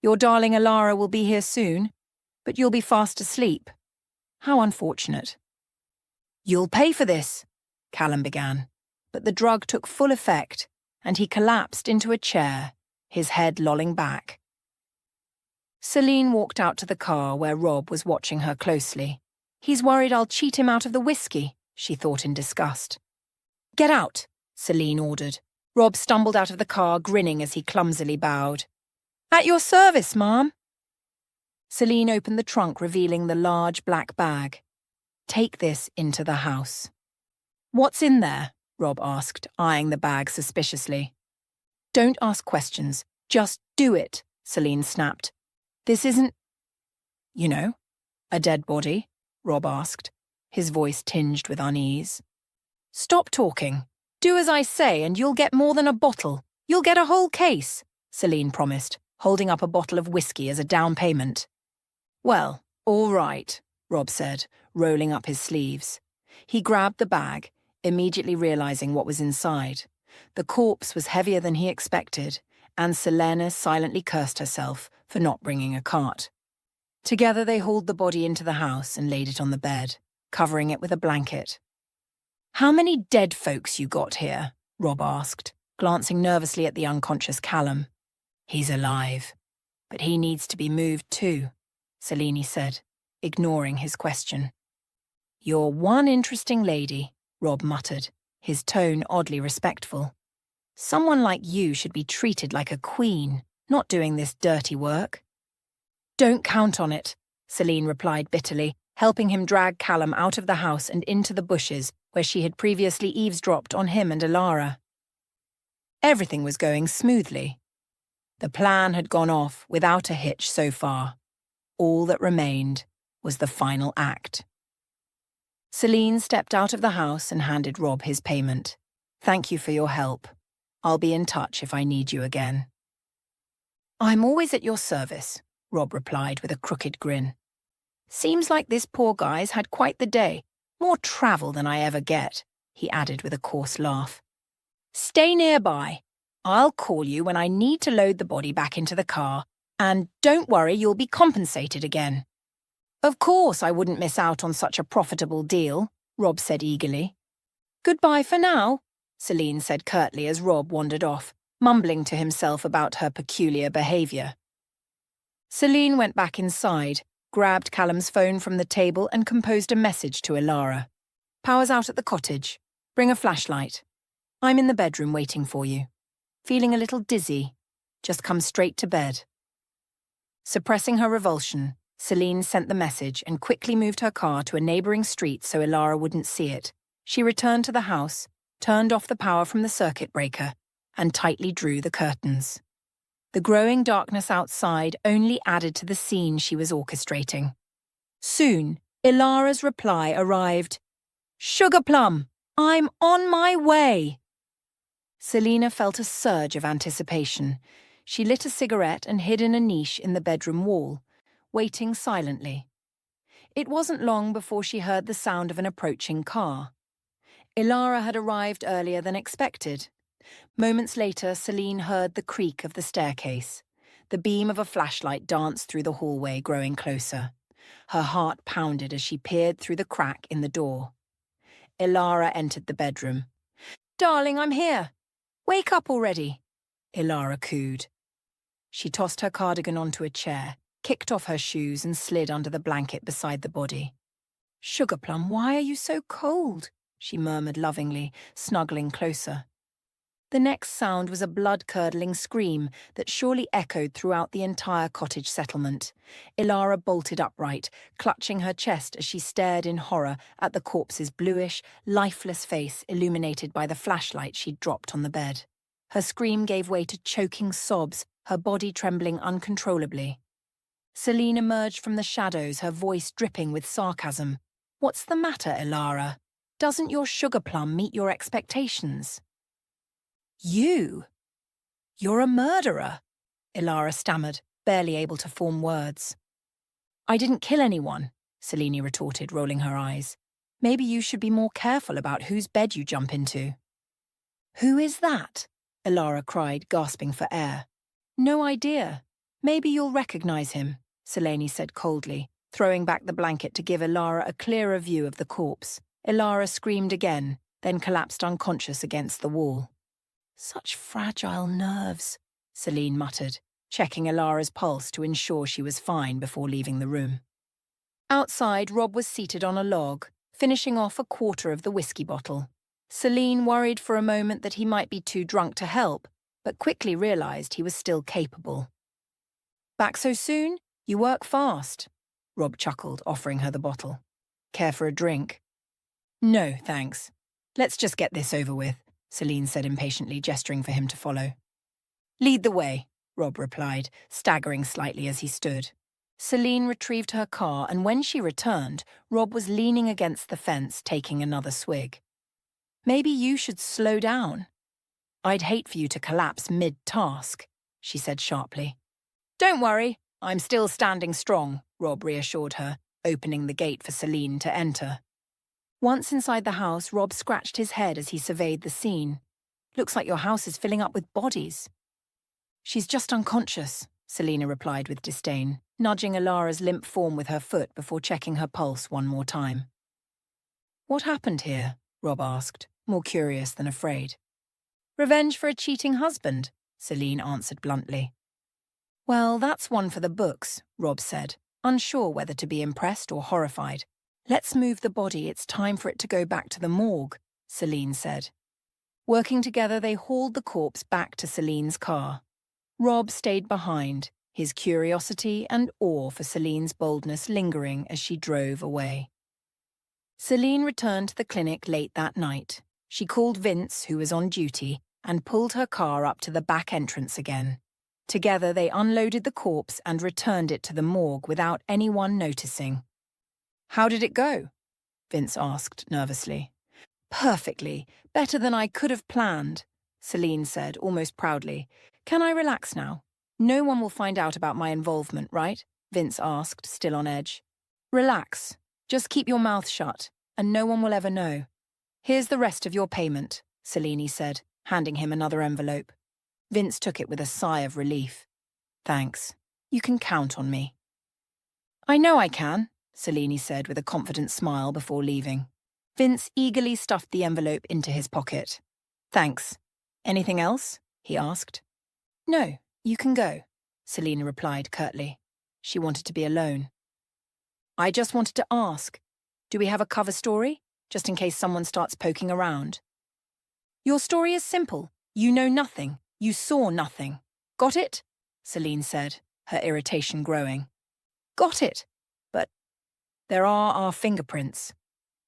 "Your darling Alara will be here soon, but you'll be fast asleep. How unfortunate." "You'll pay for this," Callum began, but the drug took full effect, and he collapsed into a chair, his head lolling back. Selene walked out to the car where Rob was watching her closely. "He's worried I'll cheat him out of the whiskey," she thought in disgust. "Get out," Selene ordered. Rob stumbled out of the car, grinning as he clumsily bowed. "At your service, ma'am." Selene opened the trunk, revealing the large black bag. "Take this into the house." "What's in there?" Rob asked, eyeing the bag suspiciously. "Don't ask questions. Just do it," Selene snapped. "This isn't—" "You know, a dead body?" Rob asked, his voice tinged with unease. "Stop talking. Do as I say and you'll get more than a bottle. You'll get a whole case," Selene promised, holding up a bottle of whiskey as a down payment. "Well, all right," Rob said, rolling up his sleeves. He grabbed the bag, immediately realizing what was inside. The corpse was heavier than he expected, and Selena silently cursed herself for not bringing a cart. Together they hauled the body into the house and laid it on the bed, covering it with a blanket. "How many dead folks you got here?" Rob asked, glancing nervously at the unconscious Callum. "He's alive, but he needs to be moved too," Selene said, ignoring his question. "You're one interesting lady," Rob muttered, his tone oddly respectful. "Someone like you should be treated like a queen, not doing this dirty work." "Don't count on it," Selene replied bitterly, helping him drag Callum out of the house and into the bushes where she had previously eavesdropped on him and Alara. Everything was going smoothly. The plan had gone off without a hitch so far. All that remained was the final act. Selene stepped out of the house and handed Rob his payment. "Thank you for your help. I'll be in touch if I need you again." "I'm always at your service," Rob replied with a crooked grin. "Seems like this poor guy's had quite the day. More travel than I ever get," he added with a coarse laugh. "Stay nearby. I'll call you when I need to load the body back into the car, and don't worry, you'll be compensated again." "Of course I wouldn't miss out on such a profitable deal," Rob said eagerly. "Goodbye for now," Selene said curtly as Rob wandered off, mumbling to himself about her peculiar behaviour. Selene went back inside, grabbed Callum's phone from the table and composed a message to Alara. "Power's out at the cottage. Bring a flashlight. I'm in the bedroom waiting for you. Feeling a little dizzy. Just come straight to bed." Suppressing her revulsion, Selene sent the message and quickly moved her car to a neighbouring street so Alara wouldn't see it, She returned to the house, turned off the power from the circuit breaker, and tightly drew the curtains. The growing darkness outside only added to the scene she was orchestrating. Soon, Ilara's reply arrived. "Sugar plum, I'm on my way." Selina felt a surge of anticipation. She lit a cigarette and hid in a niche in the bedroom wall, waiting silently. It wasn't long before she heard the sound of an approaching car. Ilara had arrived earlier than expected. Moments later, Celine heard the creak of the staircase. The beam of a flashlight danced through the hallway, growing closer. Her heart pounded as she peered through the crack in the door. Ilara entered the bedroom. "Darling, I'm here. Wake up already," Ilara cooed. She tossed her cardigan onto a chair, kicked off her shoes and slid under the blanket beside the body. "Sugar plum, why are you so cold?" she murmured lovingly, snuggling closer. The next sound was a blood-curdling scream that surely echoed throughout the entire cottage settlement. Ilara bolted upright, clutching her chest as she stared in horror at the corpse's bluish, lifeless face illuminated by the flashlight she'd dropped on the bed. Her scream gave way to choking sobs, her body trembling uncontrollably. Celine emerged from the shadows, her voice dripping with sarcasm. "What's the matter, Ilara? Doesn't your sugar plum meet your expectations?" "You? You're a murderer," Ilara stammered, barely able to form words. "I didn't kill anyone," Selene retorted, rolling her eyes. "Maybe you should be more careful about whose bed you jump into." "Who is that?" Ilara cried, gasping for air. "No idea. Maybe you'll recognize him," Selene said coldly, throwing back the blanket to give Ilara a clearer view of the corpse. Ilara screamed again, then collapsed unconscious against the wall. "Such fragile nerves," Selene muttered, checking Ilara's pulse to ensure she was fine before leaving the room. Outside, Rob was seated on a log, finishing off a quarter of the whiskey bottle. Selene worried for a moment that he might be too drunk to help, but quickly realized he was still capable. "Back so soon? You work fast," Rob chuckled, offering her the bottle. "Care for a drink?" "No, thanks. Let's just get this over with," Selene said impatiently, gesturing for him to follow. "Lead the way," Rob replied, staggering slightly as he stood. Selene retrieved her car, and when she returned, Rob was leaning against the fence, taking another swig. "Maybe you should slow down. I'd hate for you to collapse mid-task," she said sharply. "Don't worry, I'm still standing strong," Rob reassured her, opening the gate for Selene to enter. Once inside the house, Rob scratched his head as he surveyed the scene. "Looks like your house is filling up with bodies." "She's just unconscious," Selena replied with disdain, nudging Ilara's limp form with her foot before checking her pulse one more time. "What happened here?" Rob asked, more curious than afraid. "Revenge for a cheating husband," Selene answered bluntly. "Well, that's one for the books," Rob said, unsure whether to be impressed or horrified. "Let's move the body, it's time for it to go back to the morgue," Selene said. Working together, they hauled the corpse back to Celine's car. Rob stayed behind, his curiosity and awe for Celine's boldness lingering as she drove away. Celine returned to the clinic late that night. She called Vince, who was on duty, and pulled her car up to the back entrance again. Together, they unloaded the corpse and returned it to the morgue without anyone noticing. "How did it go?" Vince asked nervously. "Perfectly. Better than I could have planned," Celine said, almost proudly. "Can I relax now? No one will find out about my involvement, right?" Vince asked, still on edge. "Relax. Just keep your mouth shut, and no one will ever know. Here's the rest of your payment," Celine said, handing him another envelope. Vince took it with a sigh of relief. "Thanks. You can count on me." "I know I can," Celine said with a confident smile before leaving. Vince eagerly stuffed the envelope into his pocket. "Thanks. Anything else?" he asked. "No, you can go," Selena replied curtly. She wanted to be alone. "I just wanted to ask, do we have a cover story, just in case someone starts poking around?" "Your story is simple. You know nothing. You saw nothing. Got it?" Selene said, her irritation growing. "Got it. But there are our fingerprints.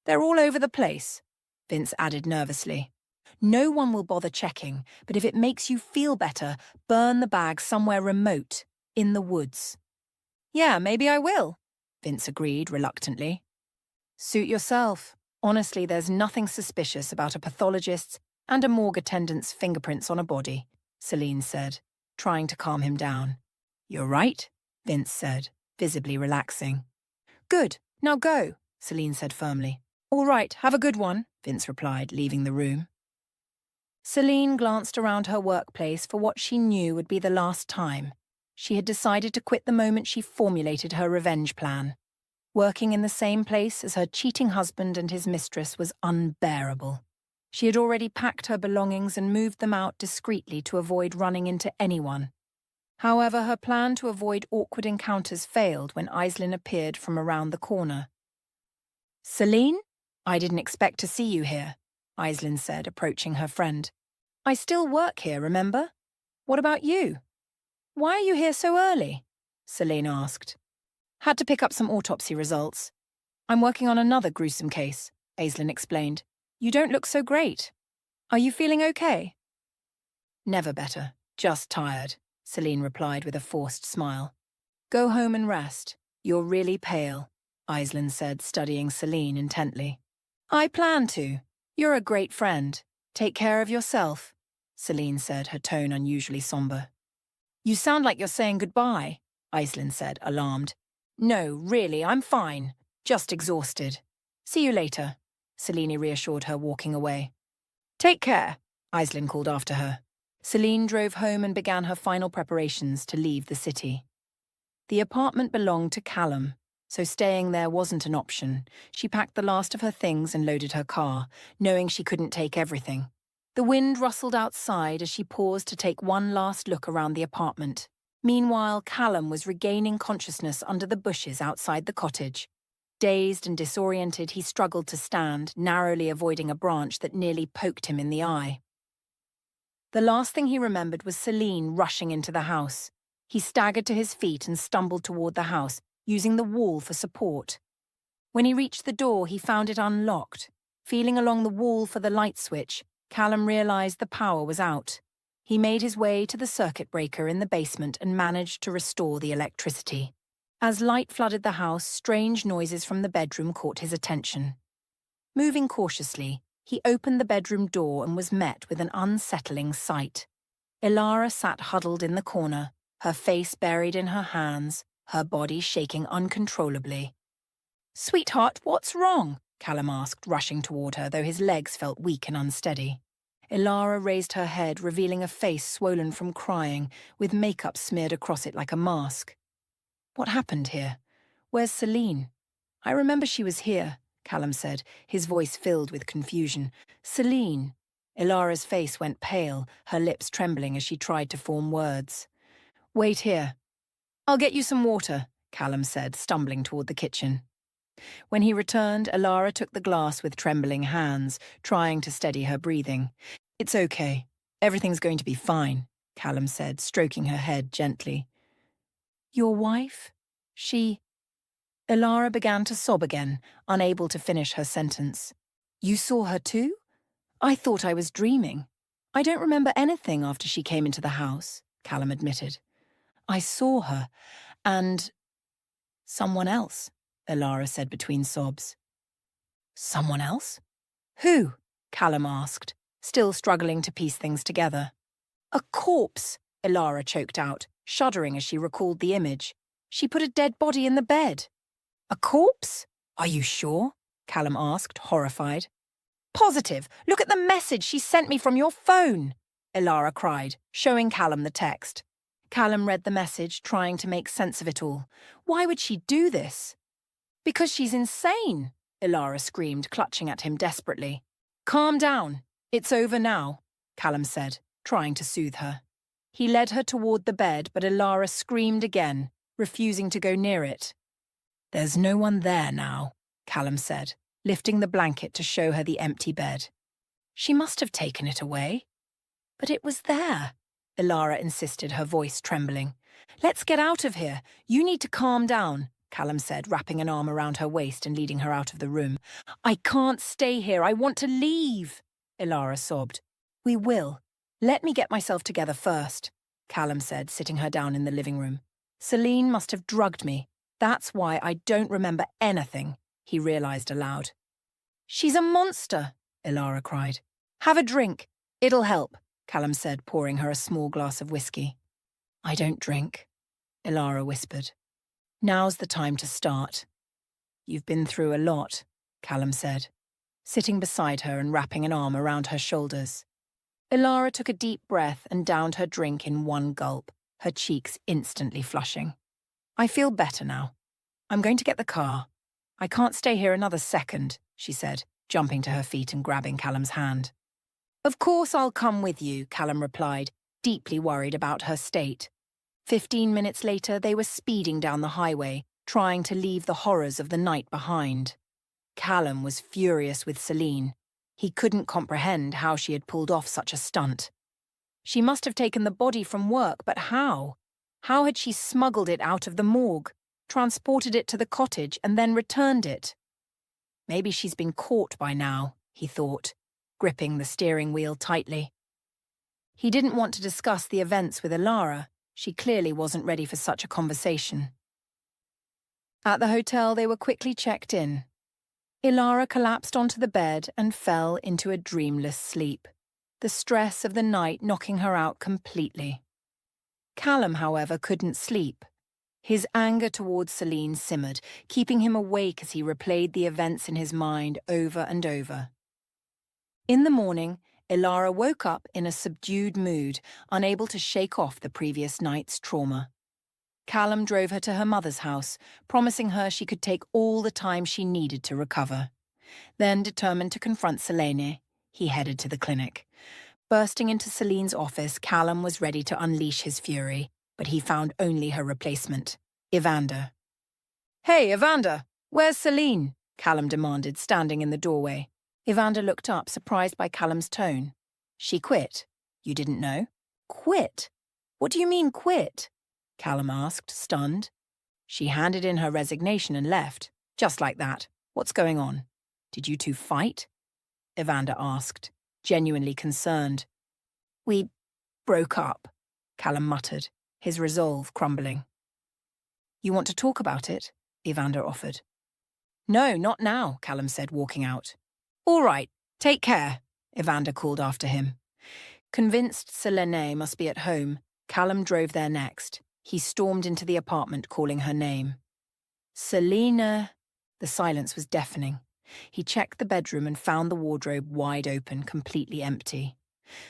They're all over the place. Vince added nervously. No one will bother checking, but if it makes you feel better, burn the bag somewhere remote, in the woods. Yeah, maybe I will, Vince agreed reluctantly. Suit yourself. Honestly, there's nothing suspicious about a pathologist's and a morgue attendant's fingerprints on a body, Celine said, trying to calm him down. You're right, Vince said, visibly relaxing. Good, now go, Celine said firmly. All right, have a good one, Vince replied, leaving the room. Celine glanced around her workplace for what she knew would be the last time. She had decided to quit the moment she formulated her revenge plan. Working in the same place as her cheating husband and his mistress was unbearable. She had already packed her belongings and moved them out discreetly to avoid running into anyone. However, her plan to avoid awkward encounters failed when Aislinn appeared from around the corner. Celine? I didn't expect to see you here, Aislinn said, approaching her friend. I still work here, remember? What about you? Why are you here so early? Celine asked. Had to pick up some autopsy results. I'm working on another gruesome case, Aislinn explained. You don't look so great. Are you feeling okay? Never better, just tired, Celine replied with a forced smile. Go home and rest. You're really pale, Aislinn said, studying Celine intently. I plan to. You're a great friend. Take care of yourself, Celine said, her tone unusually somber. You sound like you're saying goodbye, Aislinn said, alarmed. No, really, I'm fine. Just exhausted. See you later, Celine reassured her, walking away. Take care, Aislinn called after her. Celine drove home and began her final preparations to leave the city. The apartment belonged to Callum, so staying there wasn't an option. She packed the last of her things and loaded her car, knowing she couldn't take everything. The wind rustled outside as she paused to take one last look around the apartment. Meanwhile, Callum was regaining consciousness under the bushes outside the cottage. Dazed and disoriented, he struggled to stand, narrowly avoiding a branch that nearly poked him in the eye. The last thing he remembered was Celine rushing into the house. He staggered to his feet and stumbled toward the house, using the wall for support. When he reached the door, he found it unlocked. Feeling along the wall for the light switch, Callum realized the power was out. He made his way to the circuit breaker in the basement and managed to restore the electricity. As light flooded the house, strange noises from the bedroom caught his attention. Moving cautiously, he opened the bedroom door and was met with an unsettling sight. Ilara sat huddled in the corner, her face buried in her hands, her body shaking uncontrollably. "Sweetheart, what's wrong?" Callum asked, rushing toward her, though his legs felt weak and unsteady. Ilara raised her head, revealing a face swollen from crying, with makeup smeared across it like a mask. "What happened here? Where's Celine?" "I remember she was here," Callum said, his voice filled with confusion. "Celine." Ilara's face went pale, her lips trembling as she tried to form words. "Wait here. I'll get you some water," Callum said, stumbling toward the kitchen. When he returned, Ilara took the glass with trembling hands, trying to steady her breathing. "It's okay. Everything's going to be fine," Callum said, stroking her head gently. "Your wife? She—" Ilara began to sob again, unable to finish her sentence. "You saw her too? I thought I was dreaming. I don't remember anything after she came into the house," Callum admitted. "I saw her, and someone else," Ilara said between sobs. "Someone else? Who?" Callum asked, still struggling to piece things together. "A corpse," Ilara choked out, shuddering as she recalled the image. "She put a dead body in the bed." "A corpse? Are you sure?" Callum asked, horrified. "Positive. Look at the message she sent me from your phone," Ilara cried, showing Callum the text. Callum read the message, trying to make sense of it all. Why would she do this? "Because she's insane," Ilara screamed, clutching at him desperately. "Calm down. It's over now," Callum said, trying to soothe her. He led her toward the bed, but Ilara screamed again, refusing to go near it. "There's no one there now," Callum said, lifting the blanket to show her the empty bed. "She must have taken it away." "But it was there," Ilara insisted, her voice trembling. "Let's get out of here. You need to calm down," Callum said, wrapping an arm around her waist and leading her out of the room. I can't stay here. I want to leave, Ilara sobbed. We will. Let me get myself together first, Callum said, sitting her down in the living room. Celine must have drugged me. That's why I don't remember anything, he realised aloud. She's a monster, Ilara cried. Have a drink. It'll help, Callum said, pouring her a small glass of whiskey. I don't drink, Ilara whispered. Now's the time to start. You've been through a lot, Callum said, sitting beside her and wrapping an arm around her shoulders. Ilara took a deep breath and downed her drink in one gulp, her cheeks instantly flushing. I feel better now. I'm going to get the car. I can't stay here another second, she said, jumping to her feet and grabbing Callum's hand. Of course I'll come with you, Callum replied, deeply worried about her state. 15 minutes later, they were speeding down the highway, trying to leave the horrors of the night behind. Callum was furious with Celine. He couldn't comprehend how she had pulled off such a stunt. She must have taken the body from work, but how? How had she smuggled it out of the morgue, transported it to the cottage, and then returned it? Maybe she's been caught by now, he thought, gripping the steering wheel tightly. He didn't want to discuss the events with Ilara. She clearly wasn't ready for such a conversation. At the hotel, they were quickly checked in. Ilara collapsed onto the bed and fell into a dreamless sleep, the stress of the night knocking her out completely. Callum, however, couldn't sleep. His anger towards Celine simmered, keeping him awake as he replayed the events in his mind over and over. In the morning, Ilara woke up in a subdued mood, unable to shake off the previous night's trauma. Callum drove her to her mother's house, promising her she could take all the time she needed to recover. Then, determined to confront Selene, he headed to the clinic. Bursting into Celine's office, Callum was ready to unleash his fury, but he found only her replacement, Evander. Hey, Evander, where's Celine? Callum demanded, standing in the doorway. Evander looked up, surprised by Callum's tone. She quit. You didn't know? Quit? What do you mean, quit? Callum asked, stunned. She handed in her resignation and left, just like that. What's going on? Did you two fight? Evander asked, genuinely concerned. We broke up, Callum muttered, his resolve crumbling. You want to talk about it? Evander offered. No, not now, Callum said, walking out. All right, take care, Evander called after him. Convinced Selene must be at home, Callum drove there next. He stormed into the apartment, calling her name. Selena. The silence was deafening. He checked the bedroom and found the wardrobe wide open, completely empty.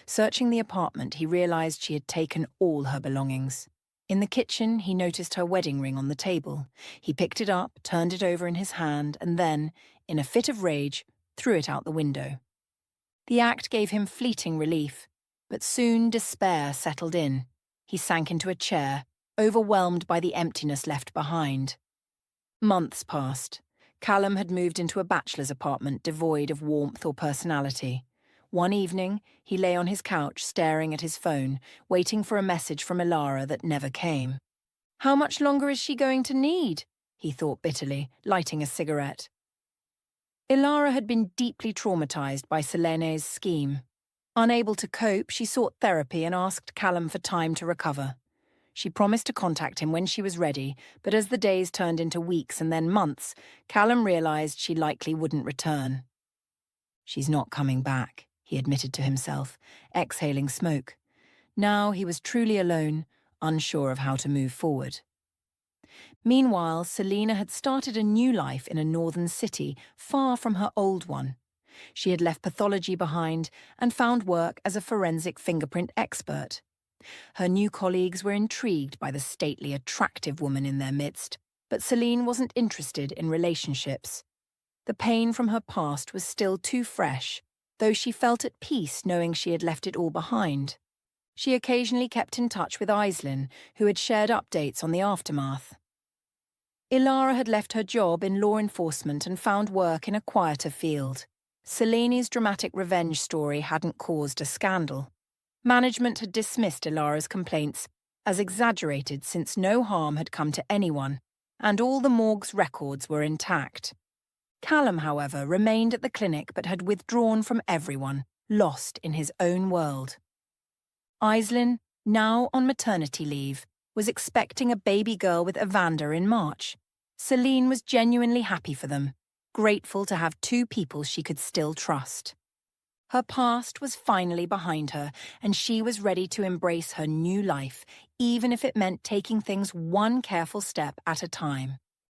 Searching the apartment, he realized she had taken all her belongings. In the kitchen, he noticed her wedding ring on the table. He picked it up, turned it over in his hand, and then, in a fit of rage, threw it out the window. The act gave him fleeting relief, but soon despair settled in. He sank into a chair, overwhelmed by the emptiness left behind. Months passed. Callum had moved into a bachelor's apartment devoid of warmth or personality. One evening, he lay on his couch staring at his phone, waiting for a message from Ilara that never came. How much longer is she going to need? He thought bitterly, lighting a cigarette. Ilara had been deeply traumatized by Selene's scheme. Unable to cope, she sought therapy and asked Callum for time to recover. She promised to contact him when she was ready, but as the days turned into weeks and then months, Callum realized she likely wouldn't return. She's not coming back, he admitted to himself, exhaling smoke. Now he was truly alone, unsure of how to move forward. Meanwhile, Selena had started a new life in a northern city, far from her old one. She had left pathology behind and found work as a forensic fingerprint expert. Her new colleagues were intrigued by the stately, attractive woman in their midst, but Celine wasn't interested in relationships. The pain from her past was still too fresh, though she felt at peace knowing she had left it all behind. She occasionally kept in touch with Aislinn, who had shared updates on the aftermath. Ilara had left her job in law enforcement and found work in a quieter field. Selene's dramatic revenge story hadn't caused a scandal. Management had dismissed Ilara's complaints as exaggerated since no harm had come to anyone, and all the morgue's records were intact. Callum, however, remained at the clinic but had withdrawn from everyone, lost in his own world. Aislinn, now on maternity leave, was expecting a baby girl with Evander in March. Celine was genuinely happy for them, grateful to have two people she could still trust. Her past was finally behind her, and she was ready to embrace her new life, even if it meant taking things one careful step at a time.